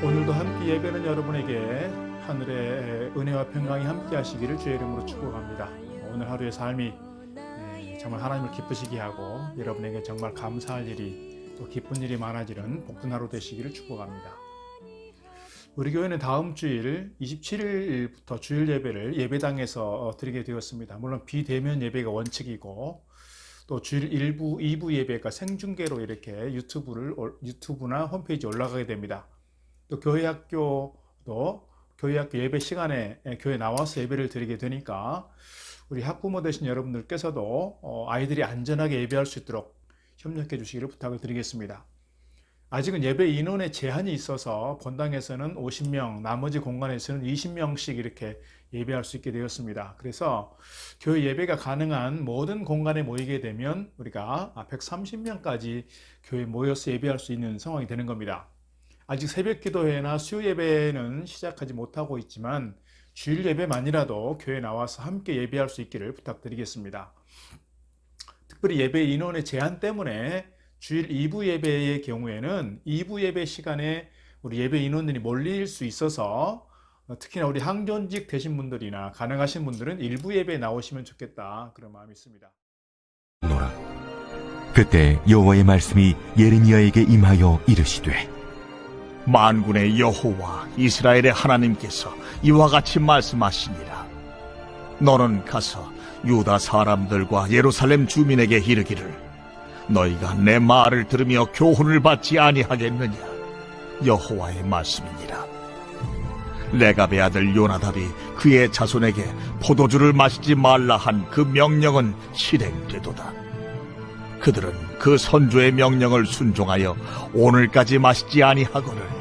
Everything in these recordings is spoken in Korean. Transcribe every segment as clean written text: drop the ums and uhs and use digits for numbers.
오늘도 함께 예배는 여러분에게 하늘의 은혜와 평강이 함께 하시기를 주의 이름으로 축복합니다. 오늘 하루의 삶이 정말 하나님을 기쁘시게 하고 여러분에게 정말 감사할 일이 또 기쁜 일이 많아지는 복된 하루 되시기를 축복합니다. 우리 교회는 다음 주일 27일부터 주일 예배를 예배당에서 드리게 되었습니다. 물론 비대면 예배가 원칙이고 또 주일 1부, 2부 예배가 생중계로 이렇게 유튜브나 홈페이지에 올라가게 됩니다. 또 교회학교 예배 시간에 교회 나와서 예배를 드리게 되니까 우리 학부모 되신 여러분들께서도 아이들이 안전하게 예배할 수 있도록 협력해 주시기를 부탁을 드리겠습니다. 아직은 예배 인원에 제한이 있어서 본당에서는 50명, 나머지 공간에서는 20명씩 이렇게 예배할 수 있게 되었습니다. 그래서 교회 예배가 가능한 모든 공간에 모이게 되면 우리가 130명까지 교회에 모여서 예배할 수 있는 상황이 되는 겁니다. 아직 새벽 기도회나 수요 예배는 시작하지 못하고 있지만 주일 예배만이라도 교회에 나와서 함께 예배할 수 있기를 부탁드리겠습니다. 특별히 예배 인원의 제한 때문에 주일 2부 예배의 경우에는 2부 예배 시간에 우리 예배 인원들이 몰릴 수 있어서 특히나 우리 항존직 되신 분들이나 가능하신 분들은 1부 예배에 나오시면 좋겠다, 그런 마음이 있습니다. 그때 여호와의 말씀이 예레미야에게 임하여 이르시되 만군의 여호와 이스라엘의 하나님께서 이와 같이 말씀하시니라. 너는 가서 유다 사람들과 예루살렘 주민에게 이르기를 너희가 내 말을 들으며 교훈을 받지 아니하겠느냐. 여호와의 말씀이니라. 레갑의 아들 요나답이 그의 자손에게 포도주를 마시지 말라 한 그 명령은 실행되도다. 그들은 그 선조의 명령을 순종하여 오늘까지 마시지 아니하거늘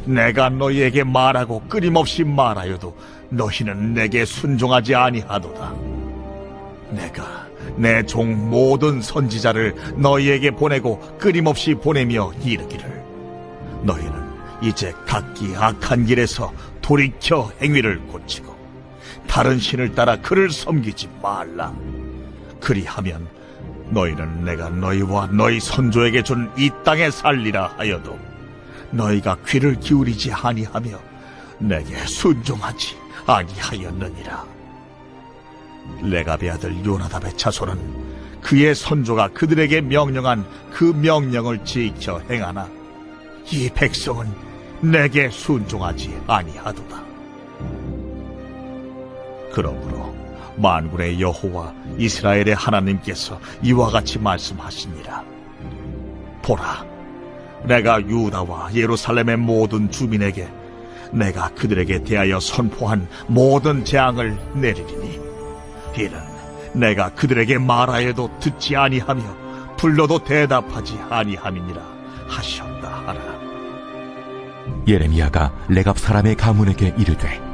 내가 너희에게 말하고 끊임없이 말하여도 너희는 내게 순종하지 아니하도다. 내가 내 종 모든 선지자를 너희에게 보내고 끊임없이 보내며 이르기를 너희는 이제 각기 악한 길에서 돌이켜 행위를 고치고 다른 신을 따라 그를 섬기지 말라. 그리하면 너희는 내가 너희와 너희 선조에게 준 이 땅에 살리라 하여도 너희가 귀를 기울이지 아니하며 내게 순종하지 아니하였느니라. 레갑의 아들 요나답의 자손은 그의 선조가 그들에게 명령한 그 명령을 지켜 행하나 이 백성은 내게 순종하지 아니하도다. 그러므로 만군의 여호와 이스라엘의 하나님께서 이와 같이 말씀하시니라. 보라, 내가 유다와 예루살렘의 모든 주민에게 내가 그들에게 대하여 선포한 모든 재앙을 내리리니 이는 내가 그들에게 말하여도 듣지 아니하며 불러도 대답하지 아니함이니라 하셨다 하라. 예레미야가 레갑 사람의 가문에게 이르되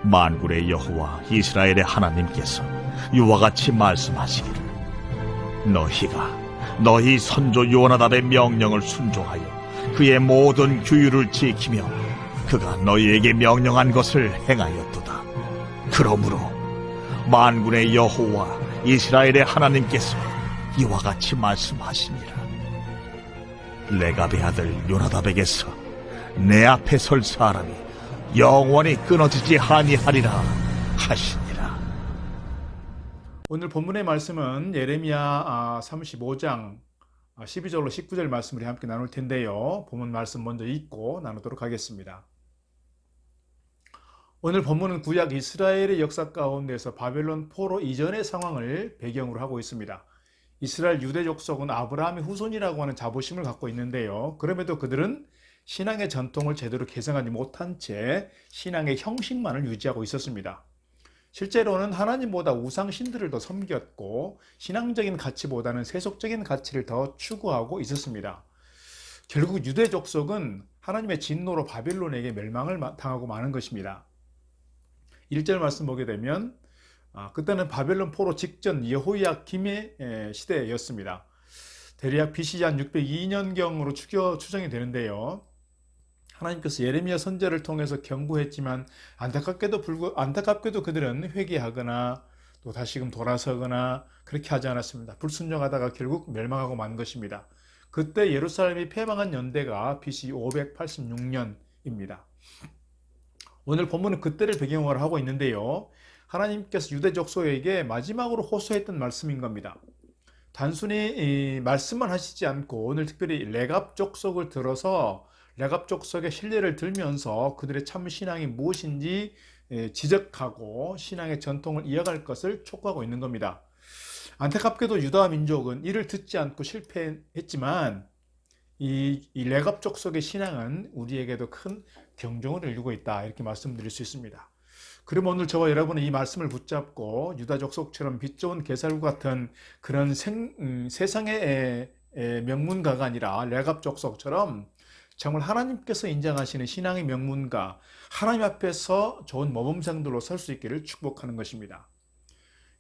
만군의 여호와 이스라엘의 하나님께서 이와 같이 말씀하시기를 너희가 너희 선조 요나답의 명령을 순종하여 그의 모든 규율을 지키며 그가 너희에게 명령한 것을 행하였도다. 그러므로 만군의 여호와 이스라엘의 하나님께서 이와 같이 말씀하시니라. 레갑의 아들 요나답에게서 내 앞에 설 사람이 영원히 끊어지지 아니하리라 하시니라. 오늘 본문의 말씀은 예레미야 35장 12절로 19절 말씀을 함께 나눌 텐데요. 본문 말씀 먼저 읽고 나누도록 하겠습니다. 오늘 본문은 구약 이스라엘의 역사 가운데서 바벨론 포로 이전의 상황을 배경으로 하고 있습니다. 이스라엘 유대 족속은 아브라함의 후손이라고 하는 자부심을 갖고 있는데요. 그럼에도 그들은 신앙의 전통을 제대로 개성하지 못한 채 신앙의 형식만을 유지하고 있었습니다. 실제로는 하나님보다 우상신들을 더 섬겼고 신앙적인 가치보다는 세속적인 가치를 더 추구하고 있었습니다. 결국 유대 족속은 하나님의 진노로 바벨론에게 멸망을 당하고 마는 것입니다. 1절 말씀 보게 되면 그때는 바벨론 포로 직전 여호야김의 시대였습니다. 대략 BC 한 602년경으로 추정이 되는데요. 하나님께서 예레미야 선지자를 통해서 경고했지만 안타깝게도 그들은 회개하거나 또 다시금 돌아서거나 그렇게 하지 않았습니다. 불순종하다가 결국 멸망하고 만 것입니다. 그때 예루살렘이 패망한 연대가 BC 586년 입니다. 오늘 본문은 그때를 배경으로 하고 있는데요. 하나님께서 유대 족속에게 마지막으로 호소했던 말씀인 겁니다. 단순히 말씀만 하시지 않고 오늘 특별히 레갑 족속을 들어서 레갑 족속의 신뢰를 들면서 그들의 참 신앙이 무엇인지 지적하고 신앙의 전통을 이어갈 것을 촉구하고 있는 겁니다. 안타깝게도 유다 민족은 이를 듣지 않고 실패했지만 이 레갑 족속의 신앙은 우리에게도 큰 경종을 울리고 있다, 이렇게 말씀드릴 수 있습니다. 그럼 오늘 저와 여러분은 이 말씀을 붙잡고 유다 족속처럼 빛 좋은 게살구 같은 그런 세상의 명문가가 아니라 레갑 족속처럼 정말 하나님께서 인정하시는 신앙의 명문가, 하나님 앞에서 좋은 모범생들로 설 수 있기를 축복하는 것입니다.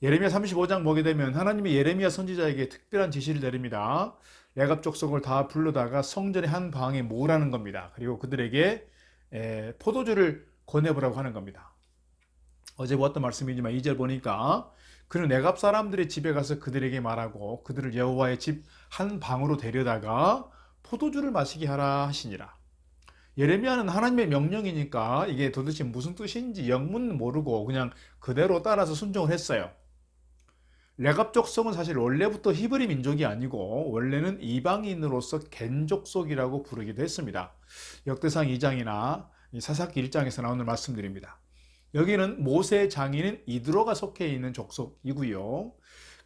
예레미야 35장 보게 되면 하나님이 예레미야 선지자에게 특별한 지시를 내립니다. 레갑 족속을 다 불러다가 성전의 한 방에 모으라는 겁니다. 그리고 그들에게 포도주를 권해보라고 하는 겁니다. 어제 보았던 말씀이지만 2절 보니까 그는 레갑 사람들의 집에 가서 그들에게 말하고 그들을 여호와의 집 한 방으로 데려다가 포도주를 마시게 하라 하시니라. 예레미야는 하나님의 명령이니까 이게 도대체 무슨 뜻인지 영문 모르고 그냥 그대로 따라서 순종을 했어요. 레갑 족속은 사실 원래부터 히브리 민족이 아니고 원래는 이방인으로서 겐 족속이라고 부르기도 했습니다. 역대상 2장이나 사사기 1장에서 나오는 말씀드립니다. 여기는 모세의 장인인 이드로가 속해 있는 족속이고요.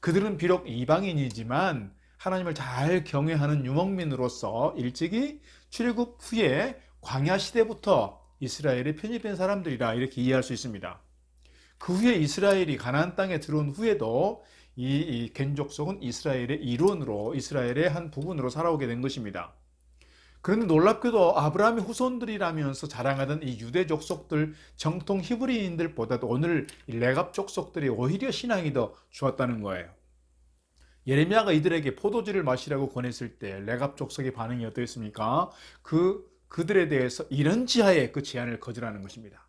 그들은 비록 이방인이지만 하나님을 잘 경외하는 유목민으로서 일찍이 출애굽 후에 광야 시대부터 이스라엘에 편입된 사람들이라 이렇게 이해할 수 있습니다. 그 후에 이스라엘이 가나안 땅에 들어온 후에도 이 겐족속은 이스라엘의 일원으로, 이스라엘의 한 부분으로 살아오게 된 것입니다. 그런데 놀랍게도 아브라함의 후손들이라면서 자랑하던 이 유대 족속들, 정통 히브리인들보다도 오늘 레갑 족속들이 오히려 신앙이 더 좋았다는 거예요. 예레미야가 이들에게 포도주를 마시라고 권했을 때 레갑 족속의 반응이 어떠했습니까? 그들에 대해서 이런 지하에 그 제안을 거절하는 것입니다.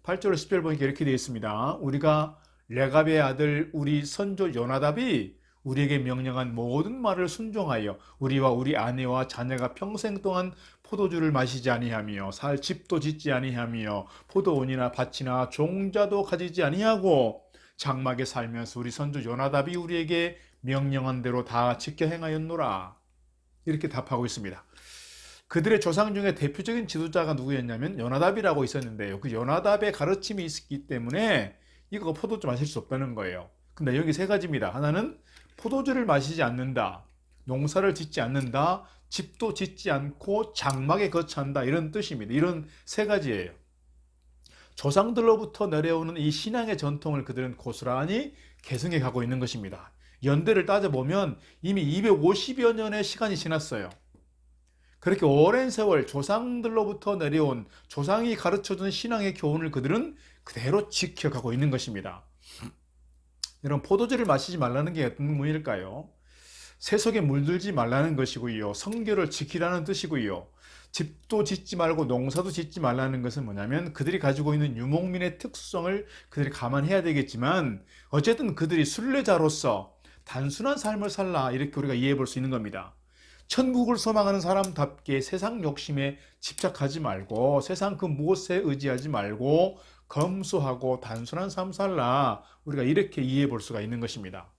8절 10절 보니까 이렇게 되어 있습니다. 우리가 레갑의 아들 우리 선조 요나답이 우리에게 명령한 모든 말을 순종하여 우리와 우리 아내와 자녀가 평생 동안 포도주를 마시지 아니하며 살 집도 짓지 아니하며 포도원이나 밭이나 종자도 가지지 아니하고 장막에 살면서 우리 선조 요나답이 우리에게 명령한 대로 다 지켜 행하였노라. 이렇게 답하고 있습니다. 그들의 조상 중에 대표적인 지도자가 누구였냐면 요나답이라고 있었는데요. 그 요나답의 가르침이 있었기 때문에 이거 포도주 마실 수 없다는 거예요. 근데 여기 세 가지입니다. 하나는 포도주를 마시지 않는다, 농사를 짓지 않는다, 집도 짓지 않고 장막에 거처한다, 이런 뜻입니다. 이런 세 가지예요. 조상들로부터 내려오는 이 신앙의 전통을 그들은 고스란히 계승해 가고 있는 것입니다. 연대를 따져보면 이미 250여 년의 시간이 지났어요. 그렇게 오랜 세월 조상들로부터 내려온, 조상이 가르쳐준 신앙의 교훈을 그들은 그대로 지켜가고 있는 것입니다. 여러분, 포도주를 마시지 말라는 게 어떤 의미일까요? 세속에 물들지 말라는 것이고요. 성결을 지키라는 뜻이고요. 집도 짓지 말고 농사도 짓지 말라는 것은 뭐냐면 그들이 가지고 있는 유목민의 특수성을 그들이 감안해야 되겠지만 어쨌든 그들이 순례자로서 단순한 삶을 살라, 이렇게 우리가 이해해 볼 수 있는 겁니다. 천국을 소망하는 사람답게 세상 욕심에 집착하지 말고 세상 그 무엇에 의지하지 말고 검소하고 단순한 삶 살라, 우리가 이렇게 이해해 볼 수가 있는 것입니다.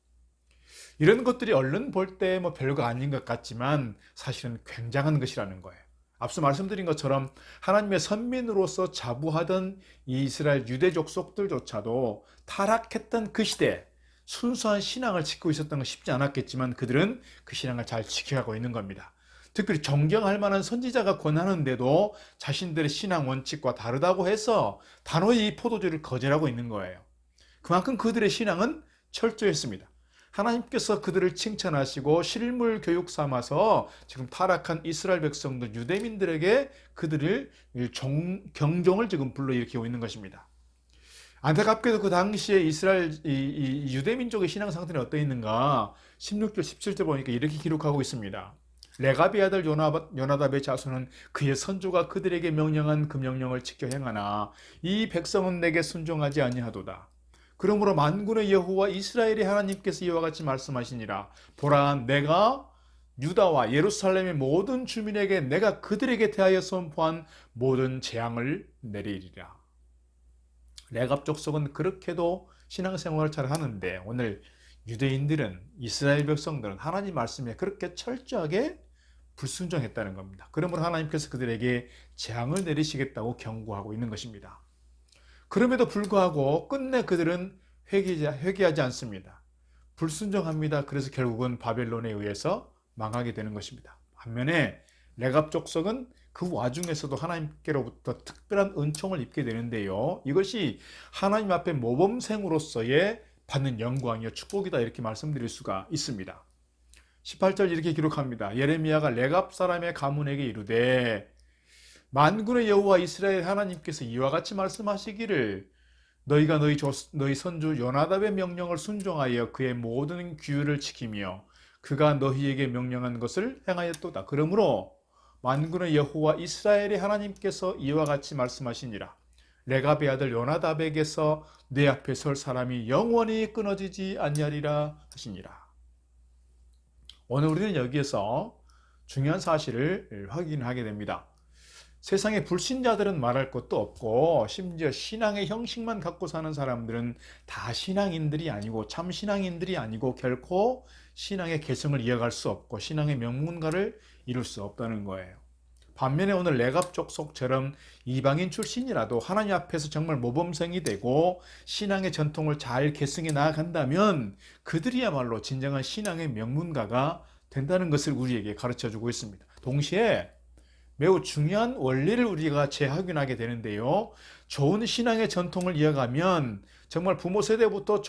이런 것들이 얼른 볼 때 뭐 별거 아닌 것 같지만 사실은 굉장한 것이라는 거예요. 앞서 말씀드린 것처럼 하나님의 선민으로서 자부하던 이 이스라엘 유대 족속들조차도 타락했던 그 시대 순수한 신앙을 지키고 있었던 건 쉽지 않았겠지만 그들은 그 신앙을 잘 지켜가고 있는 겁니다. 특별히 존경할 만한 선지자가 권하는데도 자신들의 신앙 원칙과 다르다고 해서 단호히 포도주를 거절하고 있는 거예요. 그만큼 그들의 신앙은 철저했습니다. 하나님께서 그들을 칭찬하시고 실물 교육 삼아서 지금 타락한 이스라엘 백성들, 유대민들에게 그들을 경종을 지금 불러일으키고 있는 것입니다. 안타깝게도 그 당시에 이스라엘 유대민족의 신앙 상태는 어떠했는가? 16절 17절 보니까 이렇게 기록하고 있습니다. 레갑의 아들 요나답의 자손은 그의 선조가 그들에게 명령한 그 명령을 지켜 행하나 이 백성은 내게 순종하지 아니하도다. 그러므로 만군의 여호와 이스라엘의 하나님께서 이와 같이 말씀하시니라. 보라, 내가 유다와 예루살렘의 모든 주민에게 내가 그들에게 대하여 선포한 모든 재앙을 내리리라. 레갑 족속은 그렇게도 신앙생활을 잘 하는데 오늘 유대인들은, 이스라엘 백성들은 하나님 말씀에 그렇게 철저하게 불순종했다는 겁니다. 그러므로 하나님께서 그들에게 재앙을 내리시겠다고 경고하고 있는 것입니다. 그럼에도 불구하고 끝내 그들은 회개하지 않습니다. 불순종합니다. 그래서 결국은 바벨론에 의해서 망하게 되는 것입니다. 반면에 레갑 족속은 그 와중에서도 하나님께로부터 특별한 은총을 입게 되는데요. 이것이 하나님 앞에 모범생으로서의 받는 영광이요 축복이다, 이렇게 말씀드릴 수가 있습니다. 18절 이렇게 기록합니다. 예레미야가 레갑 사람의 가문에게 이르되 만군의 여호와 이스라엘 하나님께서 이와 같이 말씀하시기를 너희가 너희 선주 요나답의 명령을 순종하여 그의 모든 규율을 지키며 그가 너희에게 명령한 것을 행하였도다. 그러므로 만군의 여호와 이스라엘의 하나님께서 이와 같이 말씀하시니라. 레갑의 아들 요나답에게서 내 앞에 설 사람이 영원히 끊어지지 아니하리라 하시니라. 오늘 우리는 여기에서 중요한 사실을 확인하게 됩니다. 세상의 불신자들은 말할 것도 없고 심지어 신앙의 형식만 갖고 사는 사람들은 다 신앙인들이 아니고 참 신앙인들이 아니고 결코 신앙의 개성을 이어갈 수 없고 신앙의 명문가를 이룰 수 없다는 거예요. 반면에 오늘 레갑 족속처럼 이방인 출신이라도 하나님 앞에서 정말 모범생이 되고 신앙의 전통을 잘 계승해 나아간다면 그들이야말로 진정한 신앙의 명문가가 된다는 것을 우리에게 가르쳐주고 있습니다. 동시에 매우 중요한 원리를 우리가 재확인하게 되는데요. 좋은 신앙의 전통을 이어가면 정말 부모 세대부터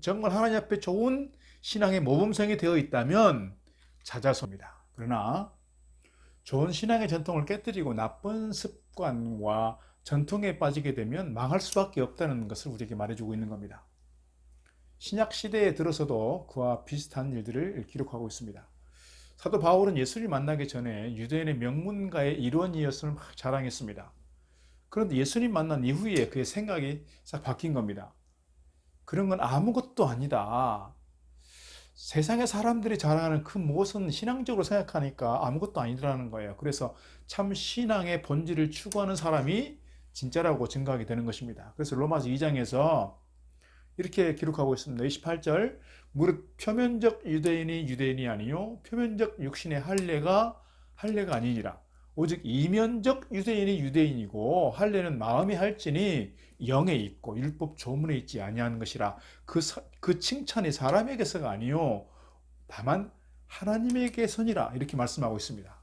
정말 하나님 앞에 좋은 신앙의 모범생이 되어 있다면 자자손입니다. 그러나 좋은 신앙의 전통을 깨뜨리고 나쁜 습관과 전통에 빠지게 되면 망할 수밖에 없다는 것을 우리에게 말해주고 있는 겁니다. 신약 시대에 들어서도 그와 비슷한 일들을 기록하고 있습니다. 사도 바울은 예수를 만나기 전에 유대인의 명문가의 일원이었음을 막 자랑했습니다. 그런데 예수님 만난 이후에 그의 생각이 싹 바뀐 겁니다. 그런 건 아무것도 아니다. 세상의 사람들이 자랑하는 그 무엇은 신앙적으로 생각하니까 아무것도 아니라는 거예요. 그래서 참 신앙의 본질을 추구하는 사람이 진짜라고 증거하게 되는 것입니다. 그래서 로마서 2장에서 이렇게 기록하고 있습니다. 28절 무릇 표면적 유대인이 유대인이 아니요 표면적 육신의 할례가 아니니라. 오직 이면적 유대인이 유대인이고 할례는 마음이 할지니 영에 있고 율법 조문에 있지 아니하는 것이라. 그 칭찬이 사람에게서가 아니요 다만 하나님에게서니라. 이렇게 말씀하고 있습니다.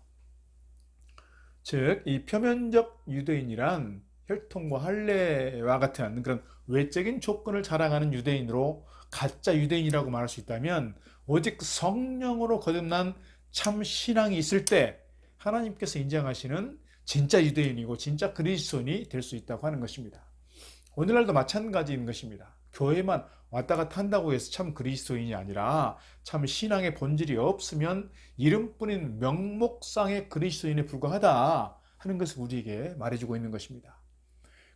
즉 이 표면적 유대인이란 혈통과 할례와 같은 그런 외적인 조건을 자랑하는 유대인으로 가짜 유대인이라고 말할 수 있다면 오직 성령으로 거듭난 참 신앙이 있을 때 하나님께서 인정하시는 진짜 유대인이고 진짜 그리스도인이 될 수 있다고 하는 것입니다. 오늘날도 마찬가지인 것입니다. 교회만 왔다 갔다 한다고 해서 참 그리스도인이 아니라 참 신앙의 본질이 없으면 이름뿐인 명목상의 그리스도인에 불과하다 하는 것을 우리에게 말해주고 있는 것입니다.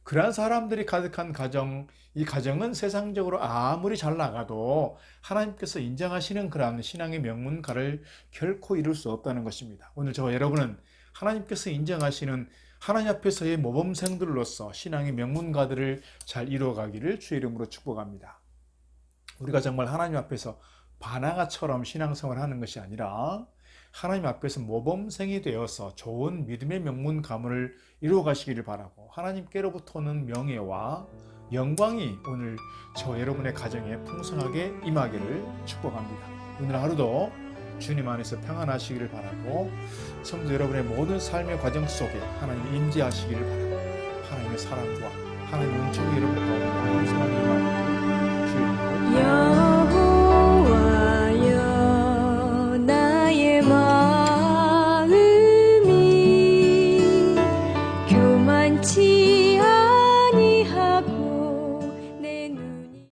그러한 사람들이 가득한 가정, 이 가정은 세상적으로 아무리 잘 나가도 하나님께서 인정하시는 그러한 신앙의 명문가를 결코 이룰 수 없다는 것입니다. 오늘 저와 여러분은 하나님께서 인정하시는 하나님 앞에서의 모범생들로서 신앙의 명문가들을 잘 이루어가기를 주의 이름으로 축복합니다. 우리가 정말 하나님 앞에서 바나가처럼 신앙생활을 하는 것이 아니라 하나님 앞에서 모범생이 되어서 좋은 믿음의 명문 가문을 이루어 가시기를 바라고 하나님께로부터 오는 명예와 영광이 오늘 저 여러분의 가정에 풍성하게 임하기를 축복합니다. 오늘 하루도 주님 안에서 평안하시기를 바라고 성도 여러분의 모든 삶의 과정 속에 하나님 임재하시기를 바라고 하나님의 사랑과 하나님의 은총이 여러분 가운데 풍성하게 임하기를 주의 이름으로